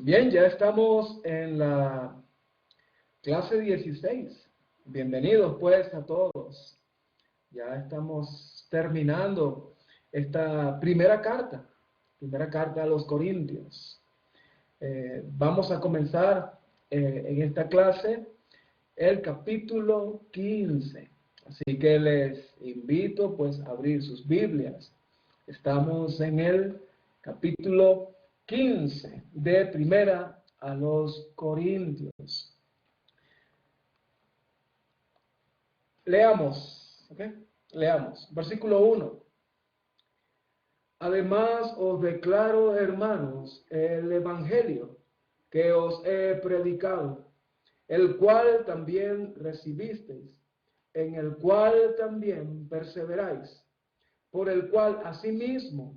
Bien, ya estamos en la clase 16. Bienvenidos pues a todos. Ya estamos terminando esta primera carta a los Corintios. Vamos a comenzar en esta clase el capítulo 15. Así que les invito pues a abrir sus Biblias. Estamos en el capítulo 15 de Primera a los Corintios. Leamos, ¿ok? Leamos. Versículo 1. Además os declaro, hermanos, el evangelio que os he predicado, el cual también recibisteis, en el cual también perseveráis, por el cual asimismo,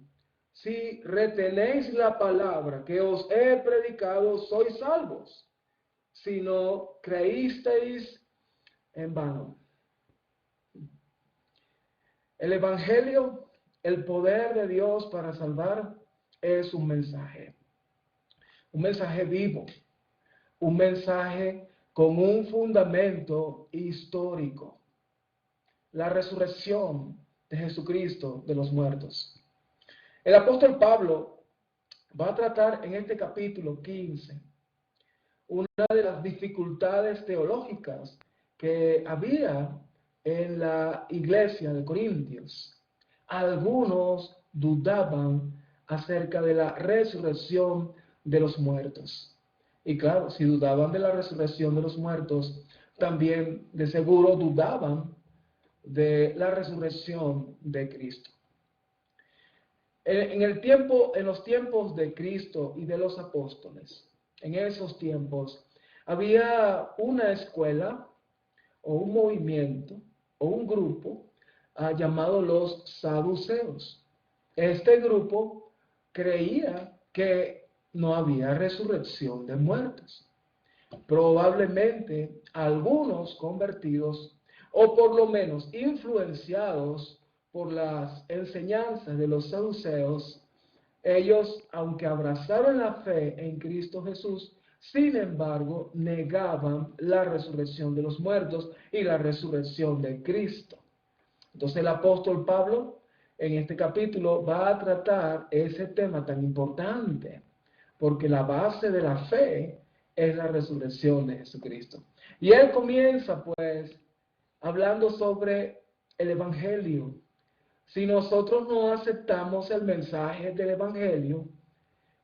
si retenéis la palabra que os he predicado, sois salvos, si no creísteis en vano. El evangelio, el poder de Dios para salvar, es un mensaje vivo, un mensaje con un fundamento histórico, la resurrección de Jesucristo de los muertos. El apóstol Pablo va a tratar en este capítulo 15 una de las dificultades teológicas que había en la iglesia de Corintios. Algunos dudaban acerca de la resurrección de los muertos. Y claro, si dudaban de la resurrección de los muertos, también de seguro dudaban de la resurrección de Cristo. En los tiempos de Cristo y de los apóstoles, en esos tiempos, había una escuela o un movimiento o un grupo llamado los saduceos. Este grupo creía que no había resurrección de muertos. Probablemente algunos convertidos o por lo menos influenciados por las enseñanzas de los saduceos, ellos, aunque abrazaron la fe en Cristo Jesús, sin embargo, negaban la resurrección de los muertos y la resurrección de Cristo. Entonces el apóstol Pablo, en este capítulo, va a tratar ese tema tan importante, porque la base de la fe es la resurrección de Jesucristo. Y él comienza, pues, hablando sobre el Evangelio. Si nosotros no aceptamos el mensaje del Evangelio,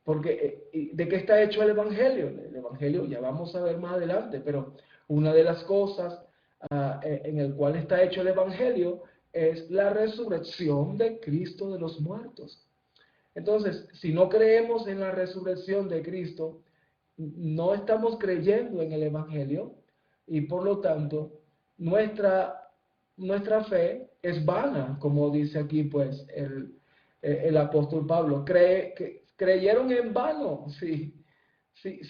porque ¿de qué está hecho el Evangelio? El Evangelio ya vamos a ver más adelante, pero una de las cosas en el cual está hecho el Evangelio es la resurrección de Cristo de los muertos. Entonces, si no creemos en la resurrección de Cristo, no estamos creyendo en el Evangelio y por lo tanto nuestra fe es vana, como dice aquí pues el apóstol Pablo. Creyeron en vano si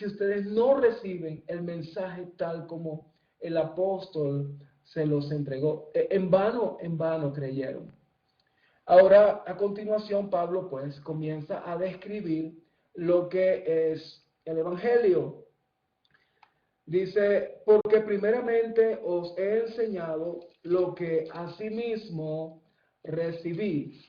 ustedes no reciben el mensaje tal como el apóstol se los entregó. En vano creyeron. Ahora, a continuación, Pablo pues comienza a describir lo que es el Evangelio. Dice, porque primeramente os he enseñado lo que asimismo recibí,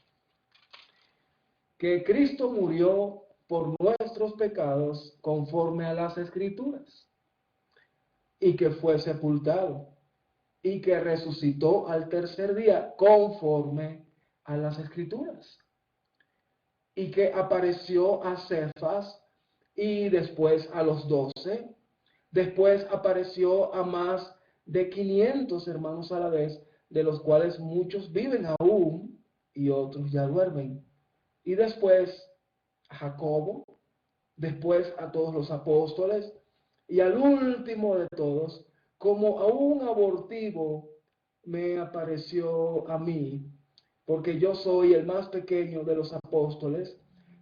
que Cristo murió por nuestros pecados conforme a las Escrituras, y que fue sepultado, y que resucitó al tercer día conforme a las Escrituras, y que apareció a Cefas y después a los 12. Después apareció a más de 500 hermanos a la vez, de los cuales muchos viven aún y otros ya duermen. Y después a Jacobo, después a todos los apóstoles, y al último de todos, como a un abortivo, me apareció a mí, porque yo soy el más pequeño de los apóstoles,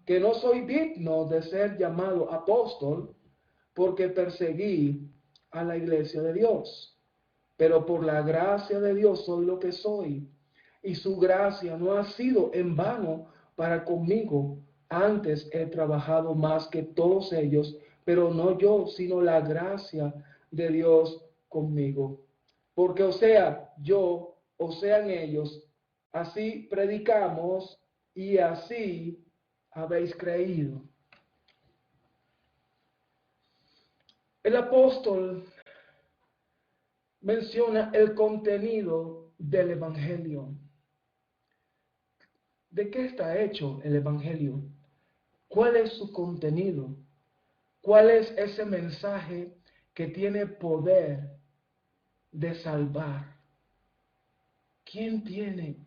que no soy digno de ser llamado apóstol, porque perseguí a la iglesia de Dios. Pero por la gracia de Dios soy lo que soy, y su gracia no ha sido en vano para conmigo. Antes he trabajado más que todos ellos, pero no yo, sino la gracia de Dios conmigo. Porque o sea yo, o sean ellos, así predicamos y así habéis creído. El apóstol menciona el contenido del Evangelio. ¿De qué está hecho el Evangelio? ¿Cuál es su contenido? ¿Cuál es ese mensaje que tiene poder de salvar? ¿Quién tiene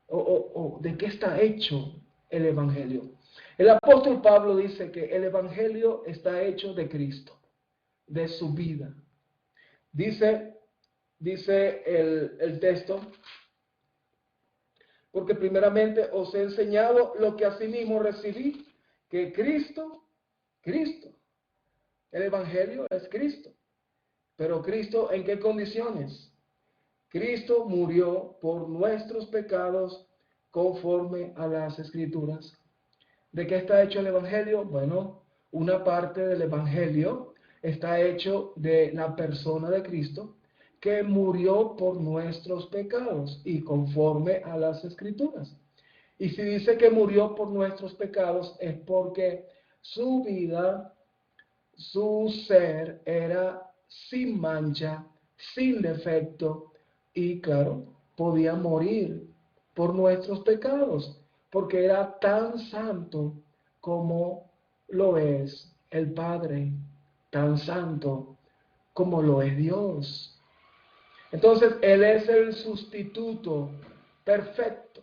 o de qué está hecho el Evangelio? El apóstol Pablo dice que el Evangelio está hecho de Cristo, de su vida. Dice el texto, porque primeramente os he enseñado lo que asimismo recibí, que Cristo, el Evangelio es Cristo. Pero Cristo, ¿en qué condiciones? Cristo murió por nuestros pecados conforme a las Escrituras. ¿De qué está hecho el Evangelio? Bueno, una parte del Evangelio está hecho de la persona de Cristo que murió por nuestros pecados y conforme a las Escrituras. Y si dice que murió por nuestros pecados es porque su vida, su ser era sin mancha, sin defecto y claro, podía morir por nuestros pecados porque era tan santo como lo es el Padre, tan santo como lo es Dios. Entonces, Él es el sustituto perfecto,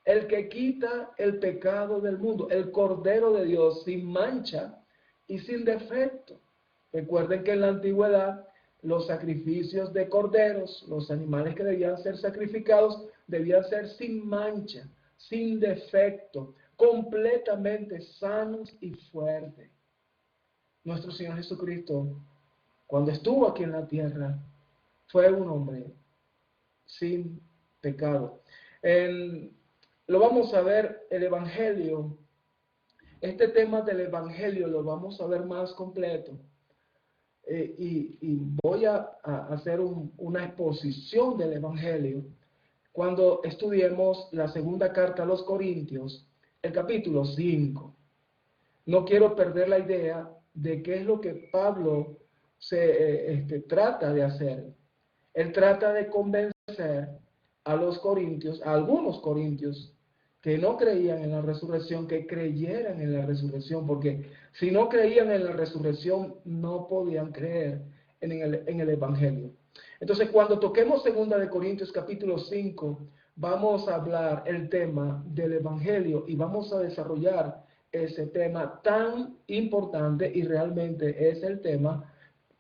el que quita el pecado del mundo, el Cordero de Dios sin mancha y sin defecto. Recuerden que en la antigüedad los sacrificios de corderos, los animales que debían ser sacrificados, debían ser sin mancha, sin defecto, completamente sanos y fuertes. Nuestro Señor Jesucristo, cuando estuvo aquí en la tierra, fue un hombre sin pecado. Lo vamos a ver, el Evangelio, este tema del Evangelio lo vamos a ver más completo. Y voy a hacer una exposición del Evangelio cuando estudiemos la segunda carta a los Corintios, el capítulo 5. No quiero perder la idea de qué es lo que Pablo trata de hacer. Él trata de convencer a los corintios, a algunos corintios, que no creían en la resurrección, que creyeran en la resurrección, porque si no creían en la resurrección, no podían creer en el Evangelio. Entonces, cuando toquemos 2 de Corintios capítulo 5, vamos a hablar el tema del Evangelio y vamos a desarrollar ese tema tan importante y realmente es el tema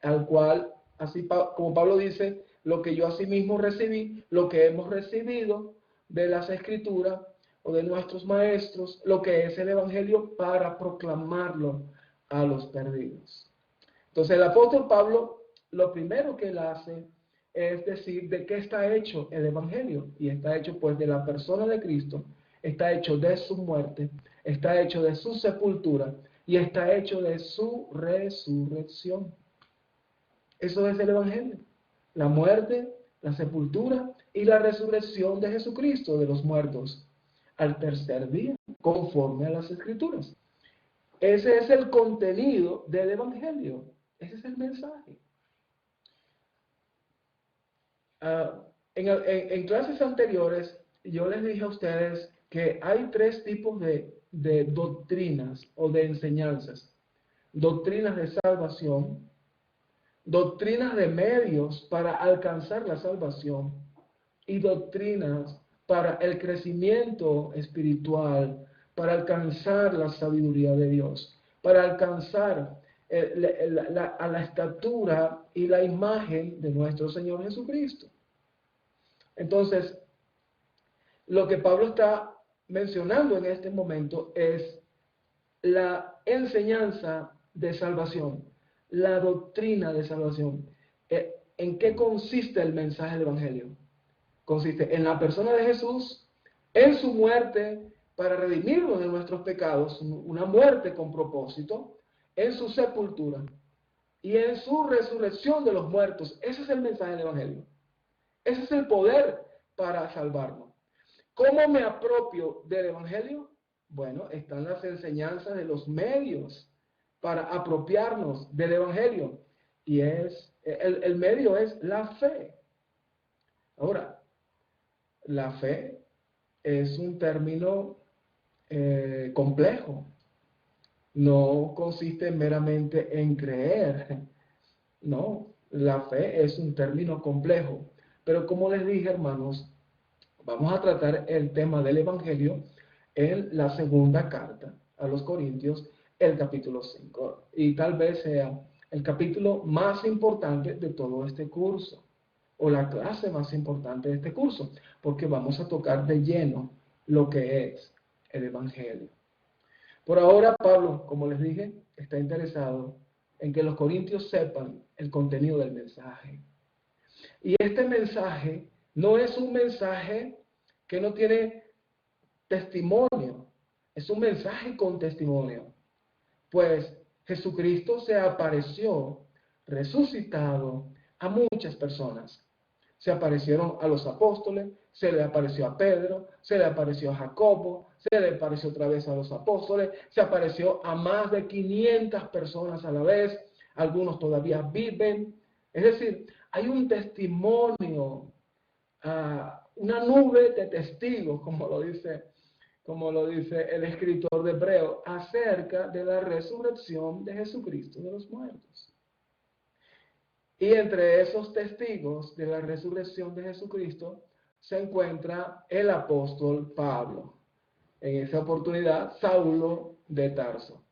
al cual, así como Pablo dice, lo que yo asimismo recibí, lo que hemos recibido de las Escrituras o de nuestros maestros, lo que es el Evangelio para proclamarlo a los perdidos. Entonces el apóstol Pablo, lo primero que él hace es decir de qué está hecho el Evangelio, y está hecho pues de la persona de Cristo, está hecho de su muerte, está hecho de su sepultura y está hecho de su resurrección. Eso es el Evangelio. La muerte, la sepultura y la resurrección de Jesucristo de los muertos al tercer día, conforme a las Escrituras. Ese es el contenido del Evangelio. Ese es el mensaje. En clases anteriores, yo les dije a ustedes que hay tres tipos de doctrinas o de enseñanzas. Doctrinas de salvación, doctrinas de medios para alcanzar la salvación y doctrinas para el crecimiento espiritual, para alcanzar la sabiduría de Dios, para alcanzar a la estatura y la imagen de nuestro Señor Jesucristo. Entonces, lo que Pablo está mencionando en este momento es la enseñanza de salvación, la doctrina de salvación. ¿En qué consiste el mensaje del Evangelio? Consiste en la persona de Jesús, en su muerte para redimirnos de nuestros pecados, una muerte con propósito, en su sepultura y en su resurrección de los muertos. Ese es el mensaje del Evangelio. Ese es el poder para salvarnos. ¿Cómo me apropio del Evangelio? Bueno, están las enseñanzas de los medios para apropiarnos del Evangelio. Y el medio es la fe. Ahora, la fe es un término complejo. No consiste meramente en creer. No, la fe es un término complejo. Pero como les dije, hermanos, vamos a tratar el tema del Evangelio en la segunda carta a los Corintios, el capítulo 5. Y tal vez sea el capítulo más importante de todo este curso, o la clase más importante de este curso, porque vamos a tocar de lleno lo que es el Evangelio. Por ahora, Pablo, como les dije, está interesado en que los corintios sepan el contenido del mensaje. Y este mensaje no es un mensaje que no tiene testimonio, es un mensaje con testimonio. Pues Jesucristo se apareció resucitado a muchas personas. Se aparecieron a los apóstoles, se le apareció a Pedro, se le apareció a Jacobo, se le apareció otra vez a los apóstoles, se apareció a más de 500 personas a la vez, algunos todavía viven. Es decir, hay un testimonio, una nube de testigos, como lo dice el escritor de Hebreo, acerca de la resurrección de Jesucristo de los muertos. Y entre esos testigos de la resurrección de Jesucristo se encuentra el apóstol Pablo. En esa oportunidad, Saulo de Tarso.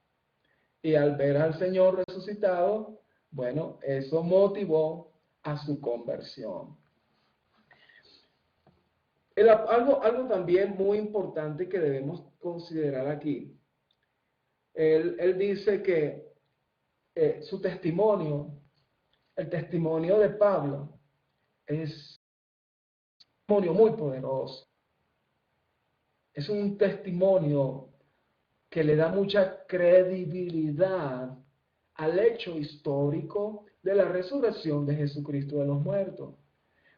Y al ver al Señor resucitado, bueno, eso motivó a su conversión. Algo también muy importante que debemos considerar aquí. Él dice que su testimonio, el testimonio de Pablo, es un testimonio muy poderoso. Es un testimonio que le da mucha credibilidad al hecho histórico de la resurrección de Jesucristo de los muertos.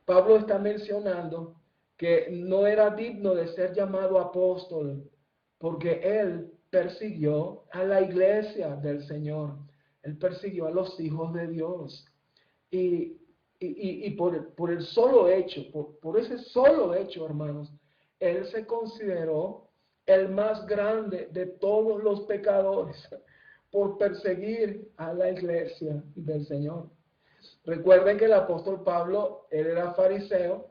Pablo está mencionando que no era digno de ser llamado apóstol porque él persiguió a la iglesia del Señor. Él persiguió a los hijos de Dios. Y por el solo hecho, por ese solo hecho, hermanos, él se consideró el más grande de todos los pecadores por perseguir a la iglesia del Señor. Recuerden que el apóstol Pablo, él era fariseo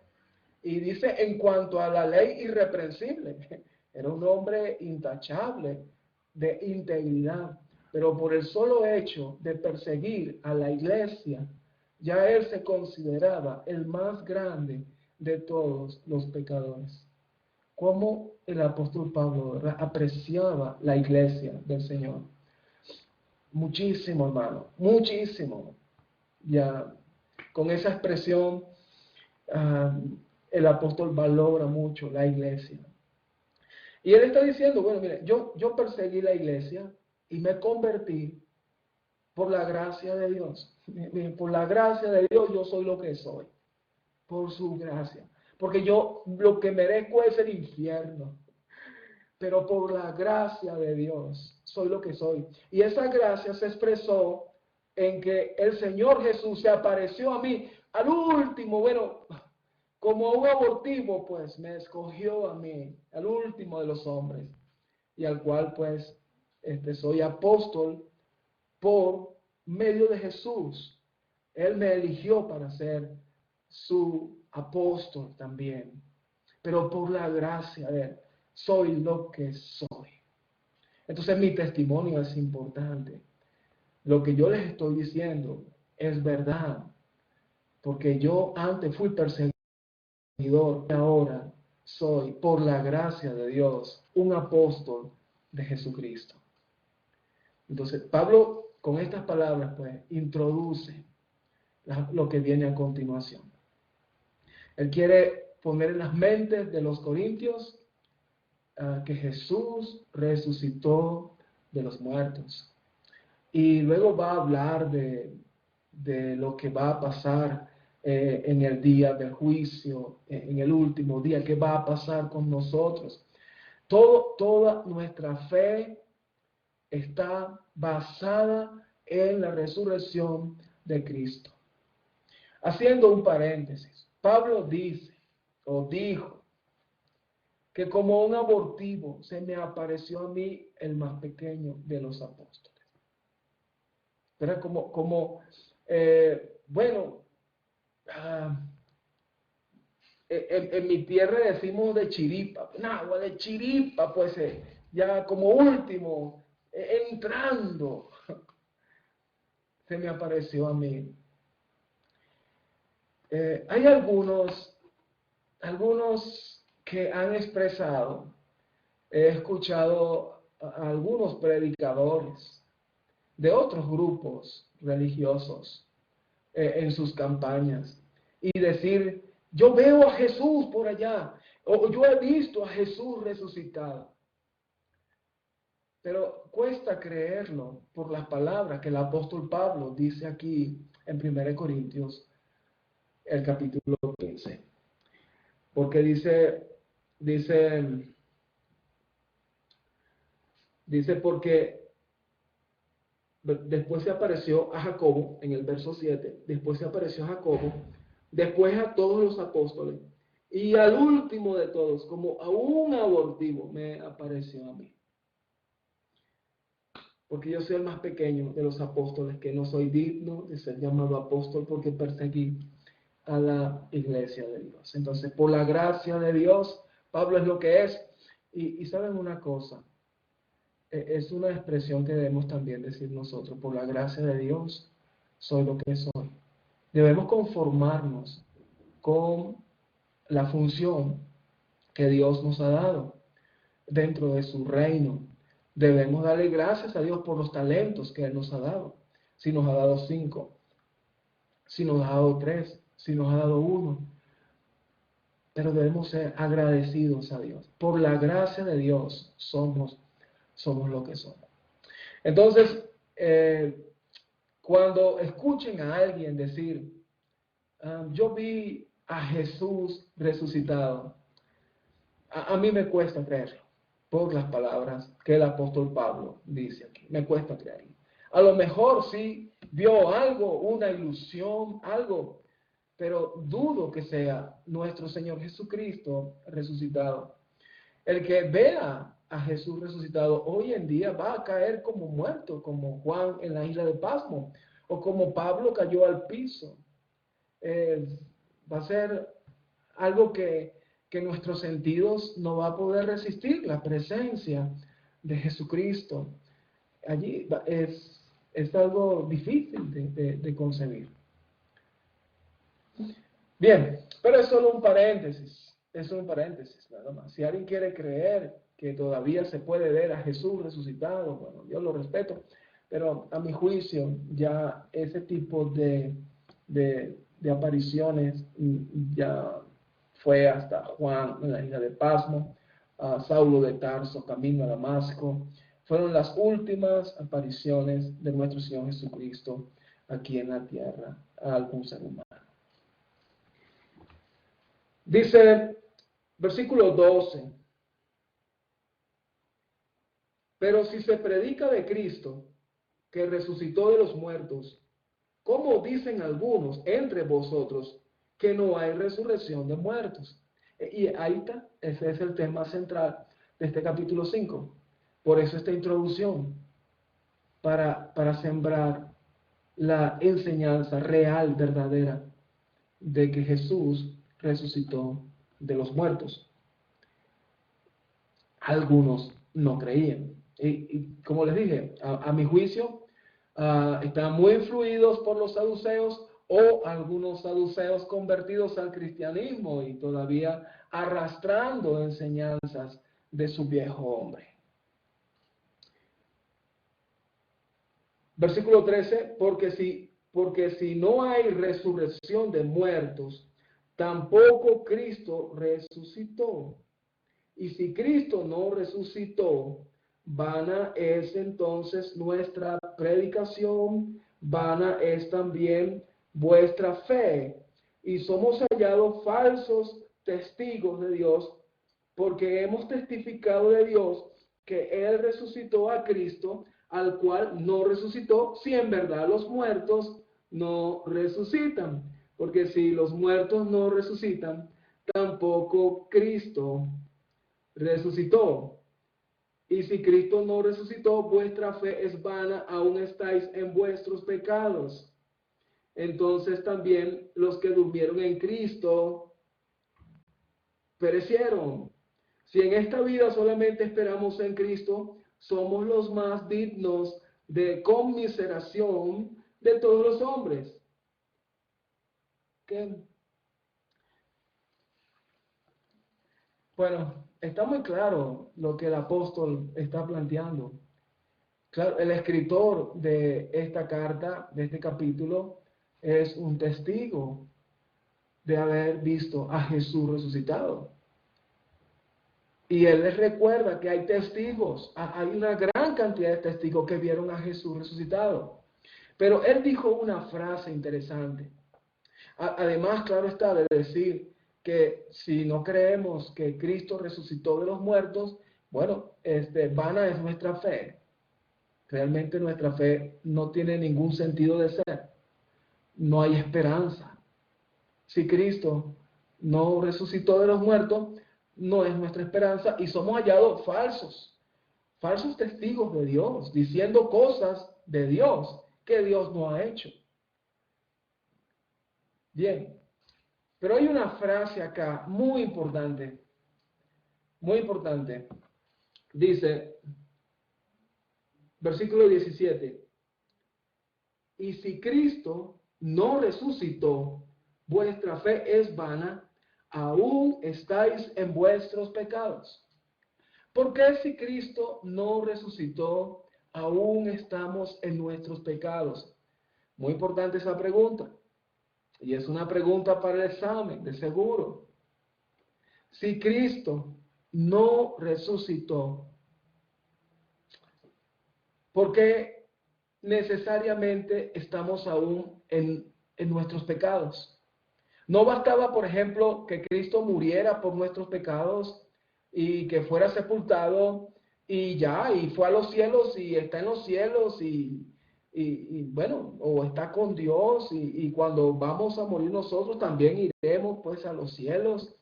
y dice en cuanto a la ley irreprensible, era un hombre intachable de integridad, pero por el solo hecho de perseguir a la iglesia, ya él se consideraba el más grande de todos los pecadores. Cómo el apóstol Pablo, ¿verdad?, apreciaba la iglesia del Señor. Muchísimo, hermano, muchísimo. Ya con esa expresión, el apóstol valora mucho la iglesia. Y él está diciendo, bueno, mire, yo perseguí la iglesia y me convertí por la gracia de Dios. Por la gracia de Dios yo soy lo que soy. Por su gracia. Porque yo lo que merezco es el infierno. Pero por la gracia de Dios soy lo que soy. Y esa gracia se expresó en que el Señor Jesús se apareció a mí al último, bueno, como un abortivo, pues me escogió a mí, al último de los hombres, y al cual pues soy apóstol por medio de Jesús. Él me eligió para ser su apóstol también, pero por la gracia de Él soy lo que soy. Entonces mi testimonio es importante. Lo que yo les estoy diciendo es verdad, porque yo antes fui perseguidor y ahora soy, por la gracia de Dios, un apóstol de Jesucristo. Entonces Pablo con estas palabras pues introduce lo que viene a continuación. Él quiere poner en las mentes de los corintios que Jesús resucitó de los muertos. y luego va a hablar de lo que va a pasar en el día del juicio, en el último día, qué va a pasar con nosotros. Toda nuestra fe está basada en la resurrección de Cristo. Haciendo un paréntesis, Pablo dice o dijo que como un abortivo se me apareció a mí el más pequeño de los apóstoles. Pero bueno, en mi tierra decimos de chiripa, agua de chiripa, pues ya como último, entrando, se me apareció a mí. Hay algunos que han expresado, he escuchado a algunos predicadores de otros grupos religiosos en sus campañas y decir, yo veo a Jesús por allá, o yo he visto a Jesús resucitado. Pero cuesta creerlo por las palabras que el apóstol Pablo dice aquí en 1 Corintios, el capítulo 15. Porque dice porque después se apareció a Jacobo, en el verso 7, después se apareció a Jacobo, después a todos los apóstoles, y al último de todos, como a un abortivo, me apareció a mí. Porque yo soy el más pequeño de los apóstoles, que no soy digno de ser llamado apóstol porque perseguí a la iglesia de Dios. Entonces, por la gracia de Dios, Pablo es lo que es. Y saben una cosa, es una expresión que debemos también decir nosotros, por la gracia de Dios, soy lo que soy. Debemos conformarnos con la función que Dios nos ha dado dentro de su reino. Debemos darle gracias a Dios por los talentos que Él nos ha dado. Si nos ha dado 5, si nos ha dado 3, si nos ha dado 1. Pero debemos ser agradecidos a Dios. Por la gracia de Dios somos lo que somos. Entonces, cuando escuchen a alguien decir, yo vi a Jesús resucitado, a mí me cuesta creerlo, por las palabras que el apóstol Pablo dice aquí. Me cuesta creerlo. A lo mejor sí vio algo, una ilusión, algo, pero dudo que sea nuestro Señor Jesucristo resucitado. El que vea a Jesús resucitado hoy en día va a caer como muerto, como Juan en la isla de Pasmo, o como Pablo cayó al piso. Va a ser algo que nuestros sentidos no va a poder resistir, la presencia de Jesucristo. Allí es algo difícil de concebir. Bien, pero es solo un paréntesis, nada más. Si alguien quiere creer que todavía se puede ver a Jesús resucitado, bueno, yo lo respeto, pero a mi juicio ya ese tipo de apariciones ya fue hasta Juan en la isla de Pasmo, a Saulo de Tarso camino a Damasco. Fueron las últimas apariciones de nuestro Señor Jesucristo aquí en la tierra a algún ser humano. Dice, versículo 12, pero si se predica de Cristo, que resucitó de los muertos, ¿cómo dicen algunos entre vosotros que no hay resurrección de muertos? Y ahí está, ese es el tema central de este capítulo 5. Por eso esta introducción, para sembrar la enseñanza real, verdadera, de que Jesús resucitó de los muertos. Algunos no creían. Y como les dije, a mi juicio, están muy influidos por los saduceos o algunos saduceos convertidos al cristianismo y todavía arrastrando enseñanzas de su viejo hombre. Versículo 13, porque si no hay resurrección de muertos, tampoco Cristo resucitó. Y si Cristo no resucitó, vana es entonces nuestra predicación, vana es también vuestra fe. Y somos hallados falsos testigos de Dios, porque hemos testificado de Dios que Él resucitó a Cristo, al cual no resucitó, si en verdad los muertos no resucitan. Porque si los muertos no resucitan, tampoco Cristo resucitó. Y si Cristo no resucitó, vuestra fe es vana, aún estáis en vuestros pecados. Entonces también los que durmieron en Cristo perecieron. Si en esta vida solamente esperamos en Cristo, somos los más dignos de conmiseración de todos los hombres. ¿Qué? Bueno, está muy claro lo que el apóstol está planteando. Claro, el escritor de esta carta, de este capítulo, es un testigo de haber visto a Jesús resucitado. Y él les recuerda que hay testigos, hay una gran cantidad de testigos que vieron a Jesús resucitado. Pero él dijo una frase interesante. Además, claro está, de decir que si no creemos que Cristo resucitó de los muertos, bueno, vana es nuestra fe. Realmente nuestra fe no tiene ningún sentido de ser. No hay esperanza. Si Cristo no resucitó de los muertos, no es nuestra esperanza y somos hallados falsos testigos de Dios, diciendo cosas de Dios que Dios no ha hecho. Bien, pero hay una frase acá muy importante, muy importante. Dice, versículo 17, y si Cristo no resucitó, vuestra fe es vana, aún estáis en vuestros pecados. ¿Por qué si Cristo no resucitó, aún estamos en nuestros pecados? Muy importante esa pregunta. Y es una pregunta para el examen, de seguro. Si Cristo no resucitó, ¿por qué necesariamente estamos aún en nuestros pecados? No bastaba, por ejemplo, que Cristo muriera por nuestros pecados y que fuera sepultado y ya, y fue a los cielos y está en los cielos y bueno, o está con Dios y cuando vamos a morir nosotros también iremos pues a los cielos.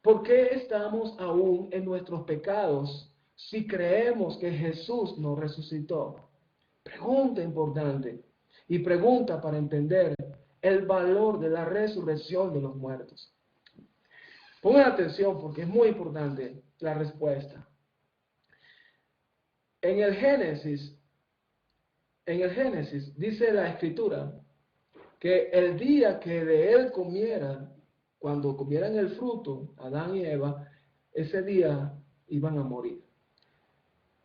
¿Por qué estamos aún en nuestros pecados si creemos que Jesús nos resucitó? Pregunta importante y pregunta para entender el valor de la resurrección de los muertos. Pongan atención porque es muy importante la respuesta. En el Génesis dice la Escritura que el día que de él comieran, cuando comieran el fruto, Adán y Eva, ese día iban a morir.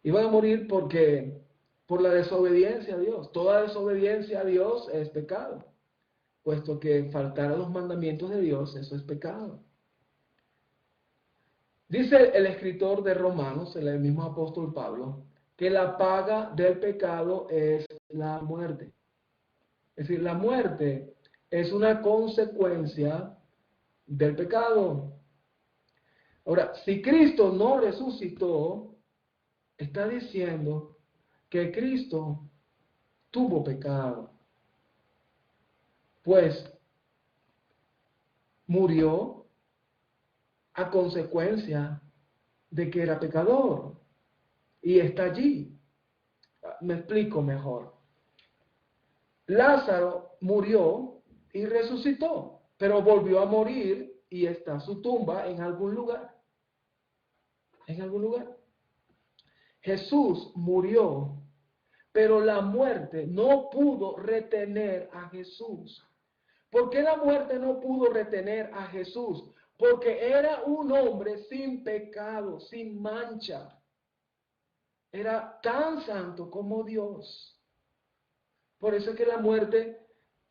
Iban a morir porque por la desobediencia a Dios. Toda desobediencia a Dios es pecado, puesto que faltar a los mandamientos de Dios, eso es pecado. Dice el escritor de Romanos, el mismo apóstol Pablo, que la paga del pecado es la muerte. Es decir, la muerte es una consecuencia del pecado. Ahora, si Cristo no resucitó, está diciendo que Cristo tuvo pecado, pues murió a consecuencia de que era pecador y está allí. Me explico mejor. Lázaro murió y resucitó, pero volvió a morir y está su tumba en algún lugar. En algún lugar. Jesús murió, pero la muerte no pudo retener a Jesús. ¿Por qué la muerte no pudo retener a Jesús? Porque era un hombre sin pecado, sin mancha. Era tan santo como Dios. Por eso es que la muerte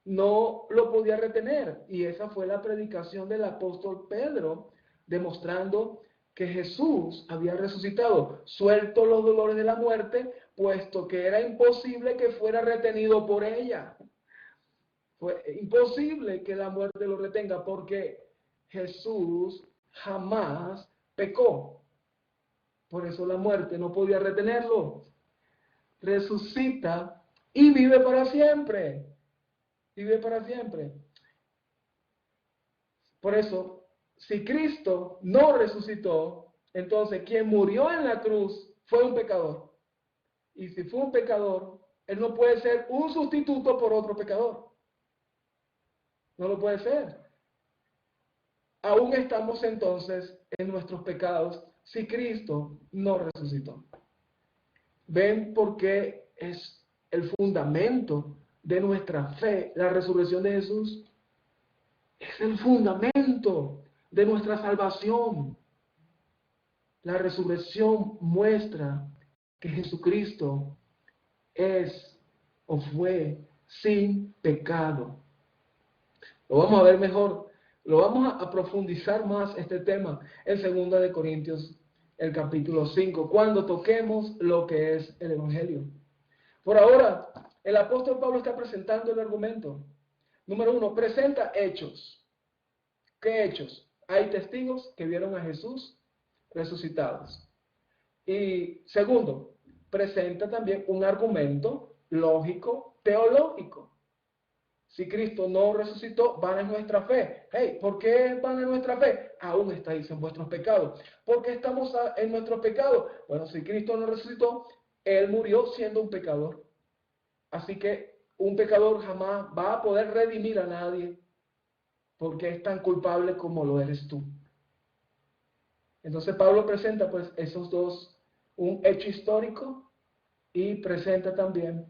no lo podía retener. Y esa fue la predicación del apóstol Pedro, demostrando que Jesús había resucitado, suelto los dolores de la muerte, puesto que era imposible que fuera retenido por ella. Fue imposible que la muerte lo retenga, porque Jesús jamás pecó. Por eso la muerte no podía retenerlo. Resucita y vive para siempre. Vive para siempre. Por eso, si Cristo no resucitó, entonces quien murió en la cruz fue un pecador. Y si fue un pecador, él no puede ser un sustituto por otro pecador. No lo puede ser. Aún estamos entonces en nuestros pecados si Cristo no resucitó. ¿Ven por qué es el fundamento de nuestra fe, la resurrección de Jesús? Es el fundamento de nuestra salvación. La resurrección muestra que Jesucristo es o fue sin pecado. Lo vamos a ver mejor, lo vamos a profundizar más este tema en 2 de Corintios, el capítulo 5, cuando toquemos lo que es el Evangelio. Por ahora, el apóstol Pablo está presentando el argumento. Número 1, presenta hechos. ¿Qué hechos? Hay testigos que vieron a Jesús resucitados. Y segundo, presenta también un argumento lógico, teológico. Si Cristo no resucitó, vana es nuestra fe. Hey, ¿por qué es vana nuestra fe? Aún estáis en vuestros pecados. ¿Por qué estamos en nuestros pecados? Bueno, si Cristo no resucitó, Él murió siendo un pecador. Así que un pecador jamás va a poder redimir a nadie, porque es tan culpable como lo eres tú. Entonces Pablo presenta pues esos dos, un hecho histórico, y presenta también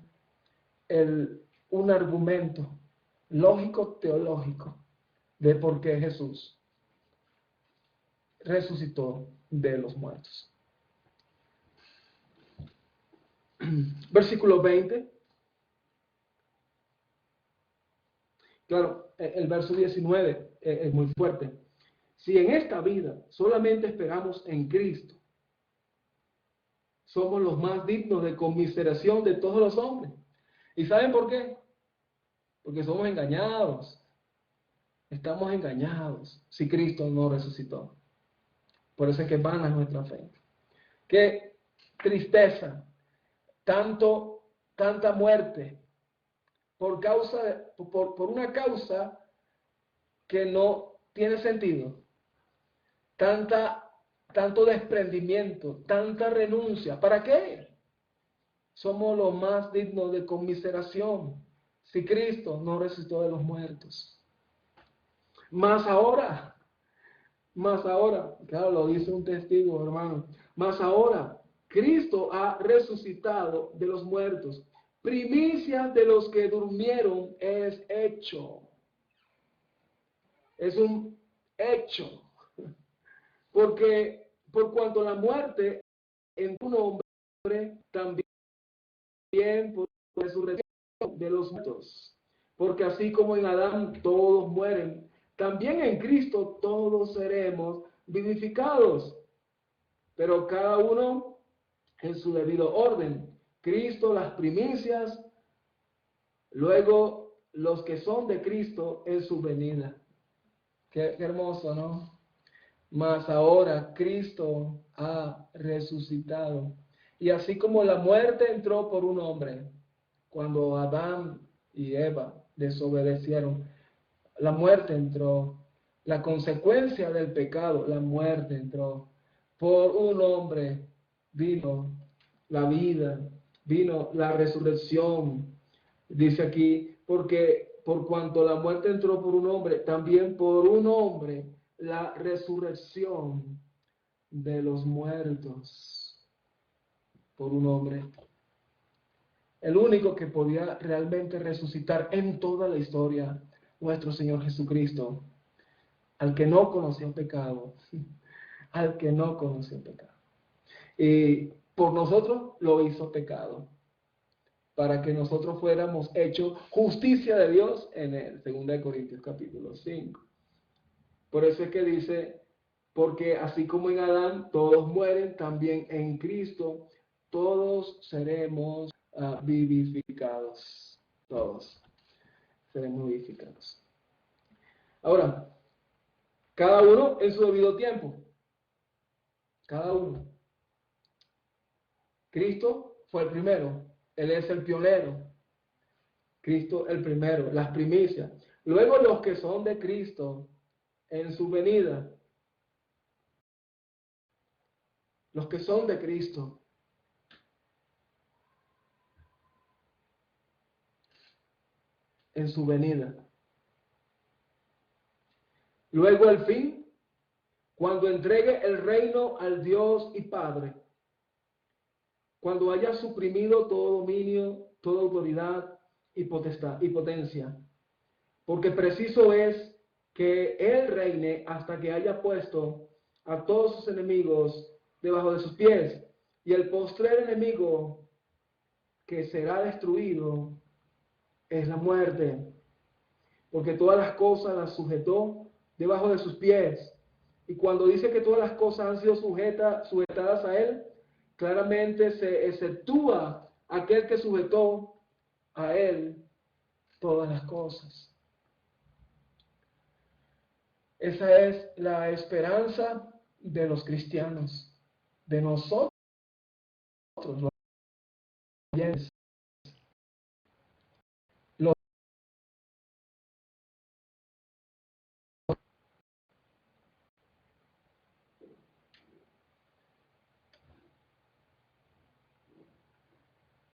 un argumento lógico teológico de por qué Jesús resucitó de los muertos. Versículo 20. Claro, el verso 19 es muy fuerte. Si en esta vida solamente esperamos en Cristo, somos los más dignos de conmiseración de todos los hombres. ¿Y saben por qué? Porque somos engañados. Estamos engañados si Cristo no resucitó. Por eso es que vana nuestra fe. Qué tristeza, tanta muerte por una causa que no tiene sentido. Tanto desprendimiento, tanta renuncia. ¿Para qué? Somos los más dignos de conmiseración si Cristo no resucitó de los muertos. Más ahora, claro, lo dice un testigo, hermano, más ahora, Cristo ha resucitado de los muertos. Primicia de los que durmieron es hecho. Es un hecho. Porque por cuanto la muerte en un hombre, también por la resurrección de los muertos. Porque así como en Adán todos mueren, también en Cristo todos seremos vivificados. Pero cada uno en su debido orden. Cristo las primicias, luego los que son de Cristo en su venida. Qué hermoso, ¿no? Mas ahora Cristo ha resucitado. Y así como la muerte entró por un hombre, cuando Adán y Eva desobedecieron, la muerte entró. La consecuencia del pecado, la muerte entró. Por un hombre vino la vida, vino la resurrección. Dice aquí, porque por cuanto la muerte entró por un hombre, también por un hombre la resurrección de los muertos. Por un hombre. El único que podía realmente resucitar en toda la historia, nuestro Señor Jesucristo, al que no conoció pecado, al que no conoció pecado. Y por nosotros lo hizo pecado, para que nosotros fuéramos hechos justicia de Dios en él, 2 Corintios capítulo 5. Por eso es que dice Porque así como en Adán todos mueren, también en Cristo todos seremos vivificados. Todos seremos vivificados. Ahora, cada uno en su debido tiempo. Cada uno. Cristo fue el primero. Él es el pionero. Cristo el primero, las primicias. Luego los que son de Cristo en su venida. Los que son de Cristo. En su venida. Luego el fin, cuando entregue el reino al Dios y Padre, cuando haya suprimido todo dominio, toda autoridad y potestad y potencia, porque preciso es que Él reine hasta que haya puesto a todos sus enemigos debajo de sus pies, y el postrer enemigo que será destruido es la muerte, porque todas las cosas las sujetó debajo de sus pies. Y cuando dice que todas las cosas han sido sujetadas a Él, claramente se exceptúa aquel que sujetó a Él todas las cosas. Esa es la esperanza de los cristianos, de nosotros, los creyentes.